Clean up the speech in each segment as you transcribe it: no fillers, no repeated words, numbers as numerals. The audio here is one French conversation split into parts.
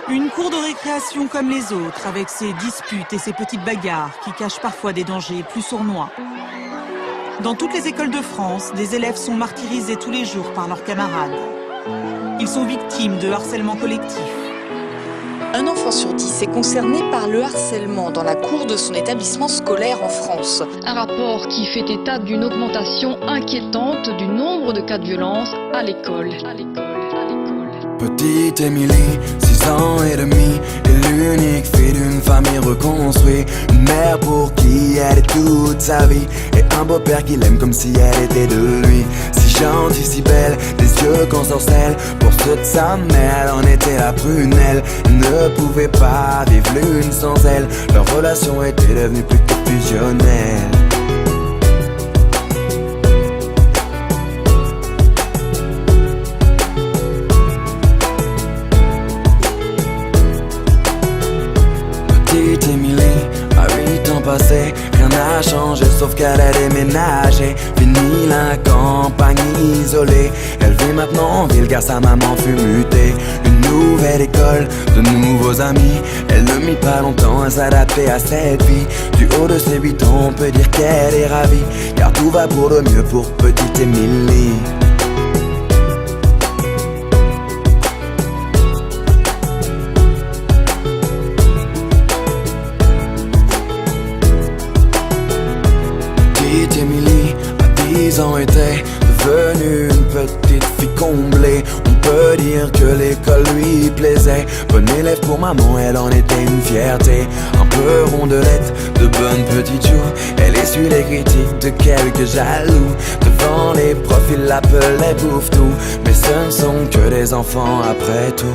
Une cour de récréation comme les autres, avec ses disputes et ses petites bagarres qui cachent parfois des dangers plus sournois. Dans toutes les écoles de France, des élèves sont martyrisés tous les jours par leurs camarades. Ils sont victimes de harcèlement collectif. Un enfant sur 10 est concerné par le harcèlement dans la cour de son établissement scolaire en France. Un rapport qui fait état d'une augmentation inquiétante du nombre de cas de violence à l'école. Petite Émilie, 6 ans et demi, est l'unique fille d'une famille reconstruite. Une mère pour qui elle est toute sa vie, et un beau-père qui l'aime comme si elle était de lui. Si gentille, si belle, des yeux qu'ensorcelle. Pour ceux de sa mère, elle en était la prunelle. Elle ne pouvait pas vivre l'une sans elle. Leur relation était devenue plus que fusionnelle. Petite Émilie, à 8 ans passés, rien n'a changé sauf qu'elle a déménagé. Fini la campagne isolée, elle vit maintenant en ville car sa maman fut mutée. Une nouvelle école, de nouveaux amis, elle ne mit pas longtemps à s'adapter à cette vie. Du haut de ses 8 ans, on peut dire qu'elle est ravie, car tout va pour le mieux pour petite Émilie. Petite Émilie, à 10 ans, était devenue une petite fille comblée. On peut dire que l'école lui plaisait. Bonne élève pour maman, elle en était une fierté. Un peu rondelette, de bonne petite joue. Elle essuie les critiques de quelques jaloux. Devant les profs, ils l'appelaient bouffe-tout. Mais ce ne sont que des enfants après tout.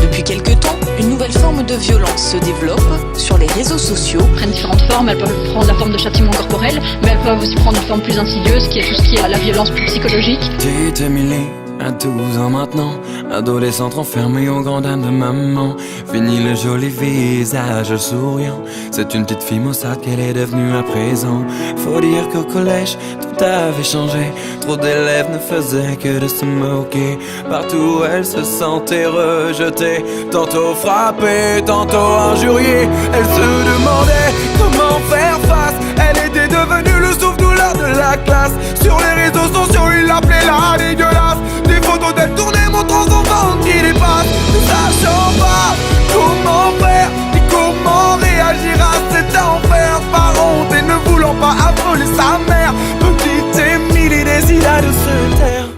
Depuis quelque temps, une nouvelle forme de violence se développe sur les réseaux sociaux. Elles prennent différentes formes, elles peuvent prendre la forme de châtiment corporel, mais elles peuvent aussi prendre une forme plus insidieuse, qui est tout ce qui est la violence plus psychologique. Petite Émilie, à 12 ans maintenant, adolescente enfermée aux grandes dames de maman. Fini le joli visage souriant, c'est une petite fille maussade qu'elle est devenue à présent. Faut dire qu'au collège, tout avait changé. Trop d'élèves ne faisaient que de se moquer. Partout elle se sentait rejetée, tantôt frappée, tantôt injuriée. Elle se demandait comment faire face. Elle était devenue le souffle-douleur de la classe. Sur les réseaux sociaux, ils l'appelaient la dégueulasse. Des photos d'elle tournées montrant son ventre qui dépasse. Ne sachant pas comment faire ni comment réagir à cet enfer. Par honte et ne voulant pas affoler sa mère, petite Émilie décida de se taire.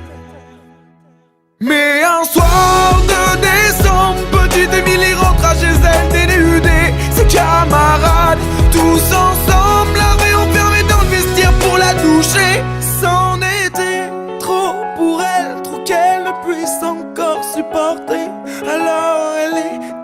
Mais un soir de décembre, petite Émilie rentra chez elle dénudée. Ses camarades, tous ensemble, l'avaient enfermée dans le vestiaire pour la doucher. C'en était trop pour elle, trop qu'elle ne puisse encore supporter. Alors elle est